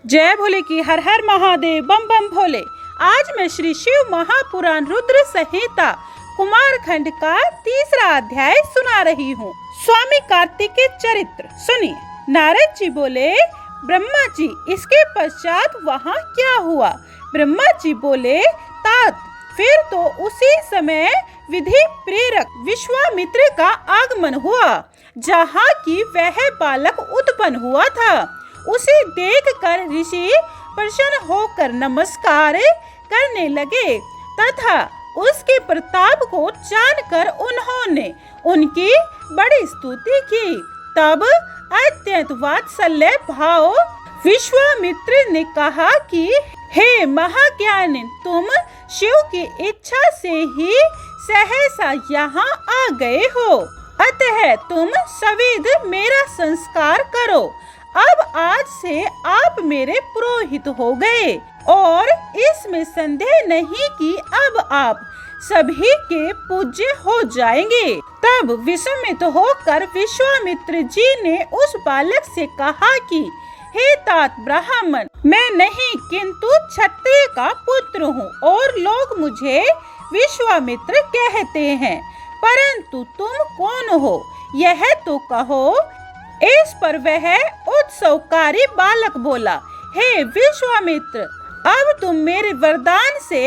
जय भोले की हर हर महादेव, बम बम भोले। आज मैं श्री शिव महापुराण रुद्र संहिता कुमार खंड का तीसरा अध्याय सुना रही हूँ। स्वामी कार्तिक के चरित्र सुनिए। नारद जी बोले, ब्रह्मा जी इसके पश्चात वहाँ क्या हुआ? ब्रह्मा जी बोले, तात फिर तो उसी समय विधि प्रेरक विश्वामित्र का आगमन हुआ, जहाँ की वह बालक उत्पन्न हुआ था। उसे देखकर ऋषि प्रसन्न होकर नमस्कार करने लगे तथा उसके प्रताप को जानकर उन्होंने उनकी बड़ी स्तुति की। तब अत्यंत वात्सल्य भाव विश्वामित्र ने कहा कि हे महाज्ञानी, तुम शिव की इच्छा से ही सहसा यहाँ आ गए हो, अतः तुम सविध मेरा संस्कार करो। अब आज से आप मेरे पुरोहित हो गए और इसमें संदेह नहीं कि अब आप सभी के पूज्य हो जाएंगे। तब विस्मित होकर विश्वामित्र जी ने उस बालक से कहा कि हे तात ब्राह्मण, मैं नहीं किंतु क्षत्रिय का पुत्र हूँ और लोग मुझे विश्वामित्र कहते हैं, परंतु तुम कौन हो यह तो कहो। इस पर वह उत्सवकारी बालक बोला, हे विश्वामित्र, अब तुम मेरे वरदान से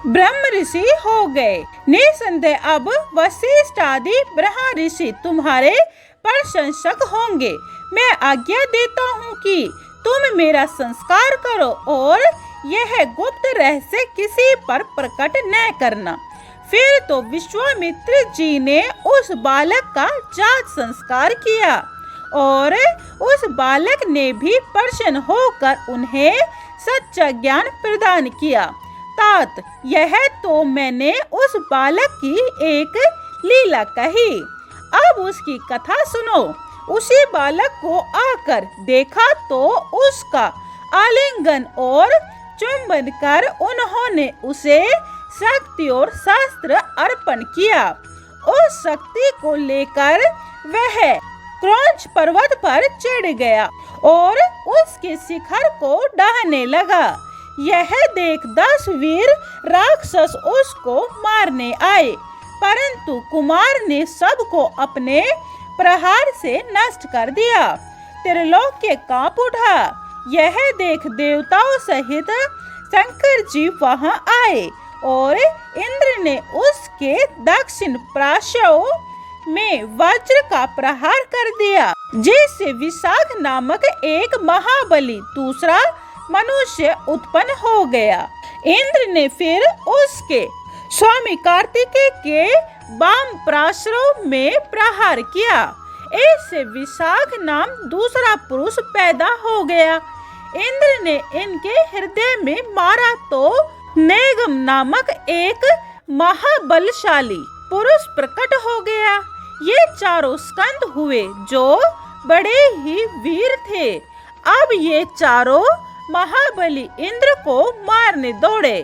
ब्रह्म ऋषि हो गए। निसंदेह अब वशिष्ठ आदि ब्रह्म ऋषि तुम्हारे प्रशंसक होंगे। मैं आज्ञा देता हूँ कि तुम मेरा संस्कार करो और यह गुप्त रहस्य किसी पर प्रकट न करना। फिर तो विश्वामित्र जी ने उस बालक का जात संस्कार किया और उस बालक ने भी प्रसन्न होकर उन्हें सच्चा ज्ञान प्रदान किया। तात यह तो मैंने उस बालक की एक लीला कही, अब उसकी कथा सुनो। उसी बालक को आकर देखा तो उसका आलिंगन और चुंबन कर उन्होंने उसे शक्ति और शास्त्र अर्पण किया। उस शक्ति को लेकर वह क्रौंच पर्वत पर चढ़ गया और उसके शिखर को ढाने लगा। यह देख 10 वीर राक्षस उसको मारने आए, परंतु कुमार ने सबको अपने प्रहार से नष्ट कर दिया। त्रिलोक्य कांप उठा। यह देख देवताओं सहित शंकर जी वहां आए और इंद्र ने उसके दक्षिण पार्श्व में वज्र का प्रहार कर दिया, जिससे विशाख नामक एक महाबली दूसरा मनुष्य उत्पन्न हो गया। इंद्र ने फिर उसके स्वामी कार्तिकेय के वाम पार्श्व में प्रहार किया। इससे विशाख नाम दूसरा पुरुष पैदा हो गया। इंद्र ने इनके हृदय में मारा तो नेगम नामक एक महाबलशाली पुरुष प्रकट हो गया। ये चारों स्कंद हुए जो बड़े ही वीर थे। अब ये चारों महाबली इंद्र को मारने दौड़े।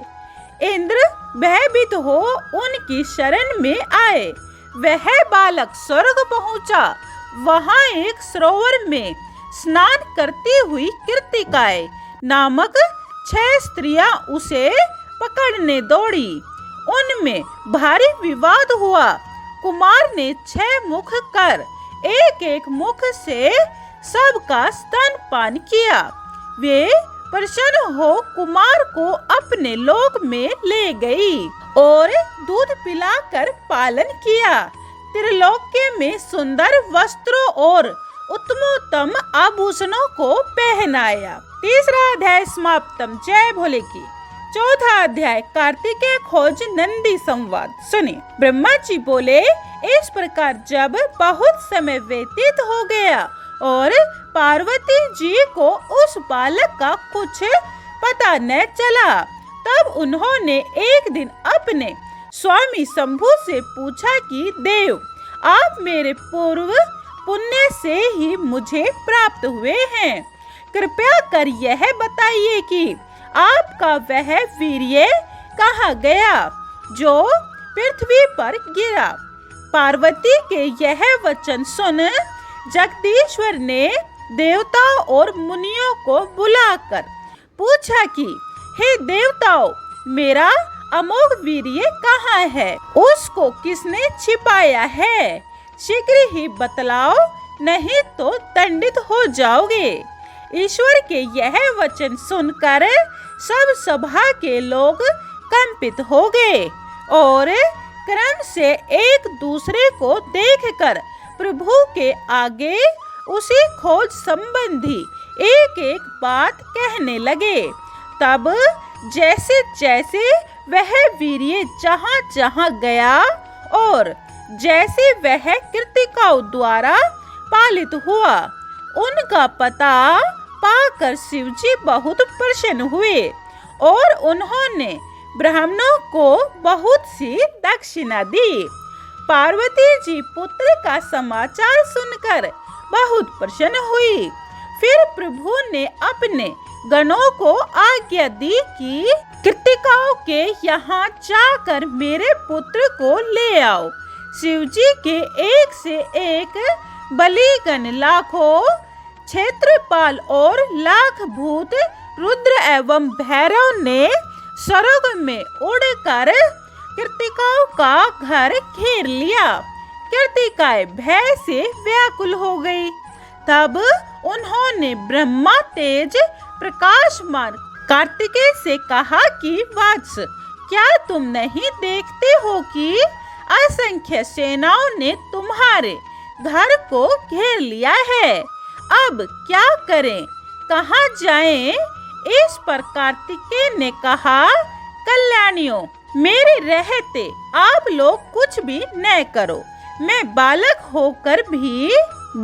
इंद्र भयभीत हो उनकी शरण में आए। वह बालक स्वर्ग पहुंचा। वहां एक सरोवर में स्नान करती हुई कृतिकाएं नामक 6 स्त्रियां उसे पकड़ने दौड़ी। उनमें भारी विवाद हुआ। कुमार ने 6 मुख कर एक एक मुख से सबका स्तनपान किया। वे प्रसन्न हो कुमार को अपने लोक में ले गई और दूध पिलाकर पालन किया। त्रिलोक्य में सुंदर वस्त्रों और उत्तमोत्तम आभूषणों को पहनाया। तीसरा अध्याय समाप्तम। जय भोले की। चौथा अध्याय कार्तिकेय खोज नंदी संवाद सुनिए। ब्रह्मा जी बोले, इस प्रकार जब बहुत समय व्यतीत हो गया और पार्वती जी को उस बालक का कुछ पता न चला, तब उन्होंने एक दिन अपने स्वामी शंभु से पूछा कि देव, आप मेरे पूर्व पुण्य से ही मुझे प्राप्त हुए हैं, कृपया कर यह बताइए कि आपका वह वीर्य कहाँ गया जो पृथ्वी पर गिरा। पार्वती के यह वचन सुन जगदीश्वर ने देवताओं और मुनियों को बुलाकर पूछा कि हे देवताओं, मेरा अमोघ वीर्य कहाँ है? उसको किसने छिपाया है? शीघ्र ही बतलाओ, नहीं तो दंडित हो जाओगे। ईश्वर के यह वचन सुनकर सब सभा के लोग कंपित हो गए और क्रम से एक दूसरे को देखकर प्रभु के आगे उसी खोज संबंधी एक एक बात कहने लगे। तब जैसे जैसे वह वीर्य जहाँ जहाँ गया और जैसे वह कृतिकाओं द्वारा पालित हुआ, उनका पता पाकर शिवजी बहुत प्रसन्न हुए और उन्होंने ब्राह्मणों को बहुत सी दक्षिणा दी। पार्वती जी पुत्र का समाचार सुनकर बहुत प्रसन्न हुई। फिर प्रभु ने अपने गणों को आज्ञा दी कि कृतिकाओं के यहाँ जाकर मेरे पुत्र को ले आओ। शिवजी के एक से एक बलिगण, लाखों क्षेत्रपाल और लाख भूत रुद्र एवं भैरव ने स्वर्ग में उड़कर कृतिकाओं का घर घेर लिया। कृतिकाएं भय से व्याकुल हो गई। तब उन्होंने ब्रह्मा तेज प्रकाशमान कार्तिकेय से कहा कि वत्स, क्या तुम नहीं देखते हो कि असंख्य सेनाओं ने तुम्हारे घर को घेर लिया है? अब क्या करें, कहाँ जाएं? इस पर कार्तिकेय ने कहा, कल्याणियों, मेरे रहते आप लोग कुछ भी न करो। मैं बालक होकर भी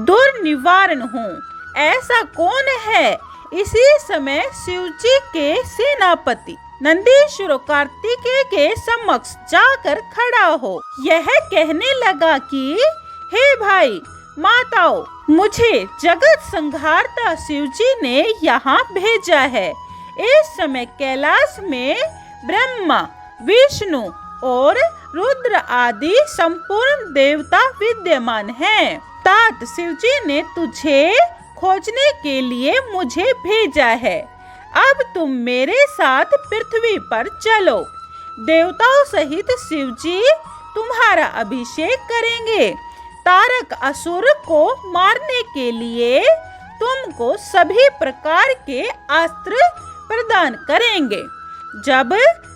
दुर्निवारण हूँ। ऐसा कौन है? इसी समय शिवजी के सेनापति नंदीश्वर कार्तिकेय के समक्ष जाकर खड़ा हो यह कहने लगा कि हे भाई माताओं, मुझे जगत संहारता शिवजी ने यहाँ भेजा है। इस समय कैलाश में ब्रह्मा, विष्णु और रुद्र आदि संपूर्ण देवता विद्यमान हैं। तात शिवजी ने तुझे खोजने के लिए मुझे भेजा है। अब तुम मेरे साथ पृथ्वी पर चलो। देवताओं सहित शिवजी तुम्हारा अभिषेक करेंगे। तारक असुर को मारने के लिए तुमको सभी प्रकार के अस्त्र प्रदान करेंगे। जब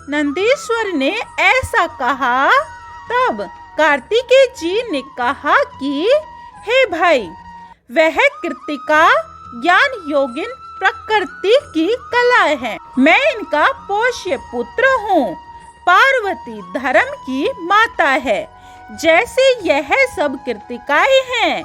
नंदीश्वर ने ऐसा कहा, तब कार्तिकेय जी ने कहा कि हे भाई, वह कृतिका ज्ञान योगिन प्रकृति की कला है। मैं इनका पोष्य पुत्र हूँ। पार्वती धर्म की माता है, जैसे यह सब कृतिकाएं हैं।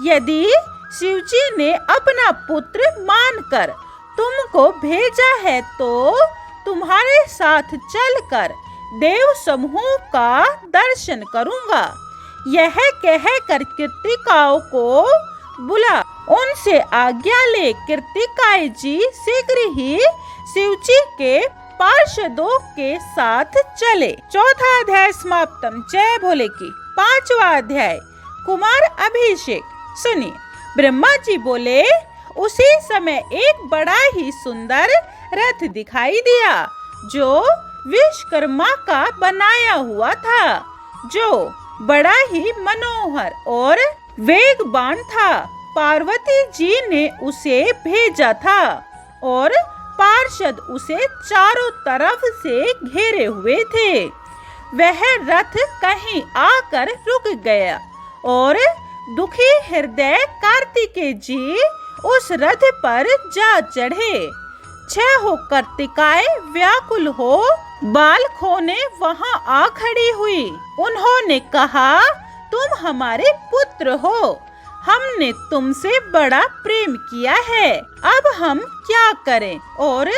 यदि शिवजी ने अपना पुत्र मानकर तुमको भेजा है तो तुम्हारे साथ चलकर देव समूह का दर्शन करूंगा। यह कहकर कृतिकाओं को बुला उनसे आज्ञा ले कृतिकाएं जी शीघ्र ही शिवजी के पार्षदों के साथ चले। चौथा अध्याय समाप्तम। जय भोले की। पांचवा अध्याय कुमार अभिषेक। सुनिए। ब्रह्मा जी बोले, उसी समय एक बड़ा ही सुंदर रथ दिखाई दिया जो विश्वकर्मा का बनाया हुआ था, जो बड़ा ही मनोहर और वेगवान था। पार्वती जी ने उसे भेजा था और पार्षद उसे चारों तरफ से घेरे हुए थे। वह रथ कहीं आकर रुक गया और दुखी हृदय कार्तिकेय जी उस रथ पर जा चढ़े। 6 कृतिकाएं व्याकुल हो बाल खोने वहां आ खड़ी हुई। उन्होंने कहा, तुम हमारे पुत्र हो, हमने तुमसे बड़ा प्रेम किया है। अब हम क्या करें और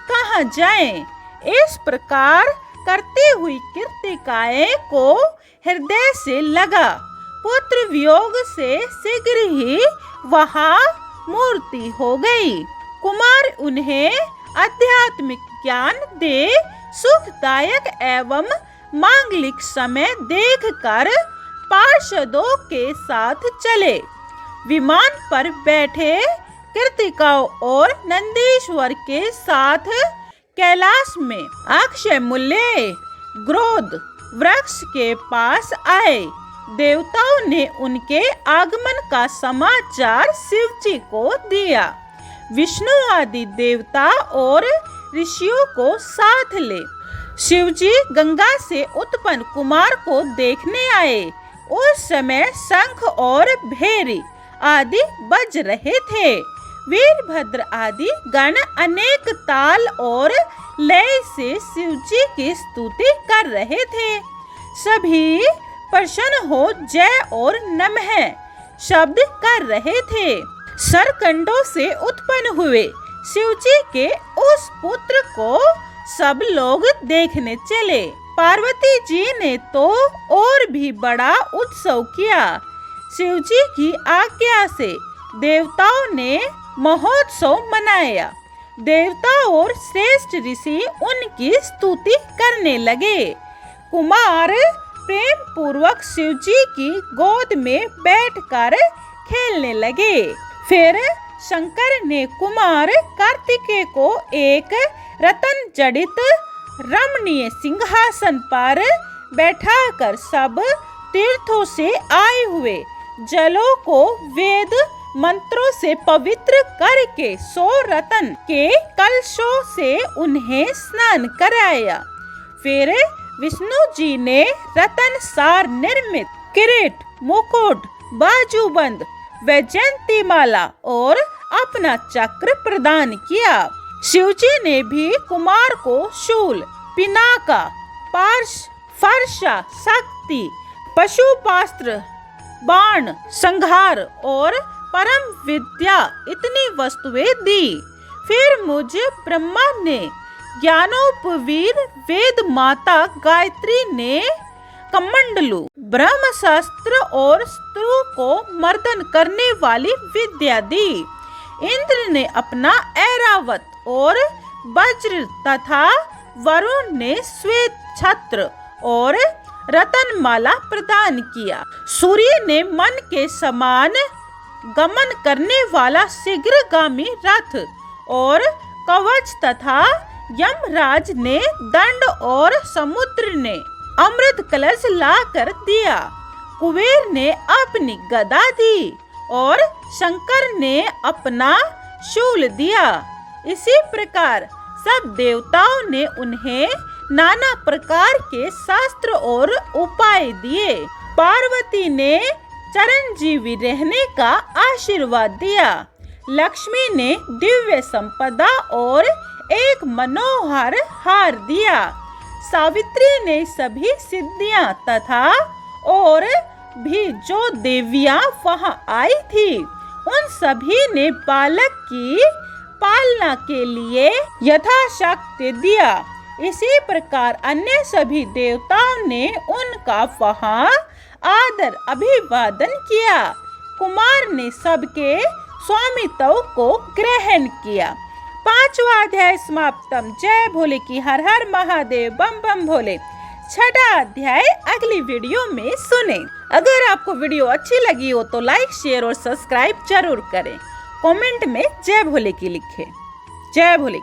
कहाँ जाएं? इस प्रकार करती हुई कृतिकाएं को हृदय से लगा। पुत्र वियोग से शीघ्र ही वहाँ मूर्ति हो गई। कुमार उन्हें आध्यात्मिक ज्ञान दे सुखदायक एवं मांगलिक समय देखकर पार्षदों के साथ चले। विमान पर बैठे कृतिकाओं और नंदीश्वर के साथ कैलाश में अक्षय मूल्य ग्रोध वृक्ष के पास आए। देवताओं ने उनके आगमन का समाचार शिव जी को दिया। विष्णु आदि देवता और ऋषियों को साथ ले शिव जी गंगा से उत्पन्न कुमार को देखने आए। उस समय शंख और भेरी आदि बज रहे थे। वीरभद्र आदि गण अनेक ताल और लय से शिव जी की स्तुति कर रहे थे। सभी प्रसन्न हो जय और नमः शब्द कर रहे थे। सरकंडों से उत्पन्न हुए शिव जी के उस पुत्र को सब लोग देखने चले। पार्वती जी ने तो और भी बड़ा उत्सव किया। शिव जी की आज्ञा से देवताओं ने महोत्सव मनाया। देवता और श्रेष्ठ ऋषि उनकी स्तुति करने लगे। कुमार प्रेम पूर्वक शिव जी की गोद में बैठकर खेलने लगे। फिर शंकर ने कुमार कार्तिकेय को एक रतन जड़ित रमणीय सिंहासन पर बैठाकर सब तीर्थों से आए हुए जलों को वेद मंत्रों से पवित्र करके 100 रतन के कलशों से उन्हें स्नान कराया। फिर विष्णु जी ने रतन सार निर्मित किरीट, मुकुट, बाजूबंद, वैजयंतीमाला और अपना चक्र प्रदान किया। शिवजी ने भी कुमार को शूल, पिनाका, पार्श, फर्शा, शक्ति, पशुपास्त्र, बाण, संहार और परम विद्या इतनी वस्तुएं दी। फिर मुझे ब्रह्मा ने ज्ञानोपवीर वेद माता गायत्री ने कमंडलू, ब्रह्मशास्त्र और स्त्रु को मर्दन करने वाली विद्या दी। इंद्र ने अपना ऐरावत और वज्र तथा वरुण ने श्वेत छत्र और रतनमाला प्रदान किया। सूर्य ने मन के समान गमन करने वाला शीघ्रगामी रथ और कवच तथा यमराज ने दंड और समुद्र ने अमृत कलश लाकर दिया। कुबेर ने अपनी गदा दी और शंकर ने अपना शूल दिया। इसी प्रकार सब देवताओं ने उन्हें नाना प्रकार के शास्त्र और उपाय दिए। पार्वती ने चिरंजीवी रहने का आशीर्वाद दिया। लक्ष्मी ने दिव्य संपदा और एक मनोहर हार दिया। सावित्री ने सभी सिद्धियां तथा और भी जो देवियां वहां आई थी उन सभी ने बालक की पालना के लिए यथाशक्ति दिया। इसी प्रकार अन्य सभी देवताओं ने उनका वहां आदर अभिवादन किया। कुमार ने सबके स्वामित्व को ग्रहण किया। 5वां अध्याय समाप्तम। जय भोले की हर हर महादेव, बम बम भोले। 6वां अध्याय अगली वीडियो में सुने। अगर आपको वीडियो अच्छी लगी हो तो लाइक, शेयर और सब्सक्राइब जरूर करें। कमेंट में जय भोले की लिखें। जय भोले की।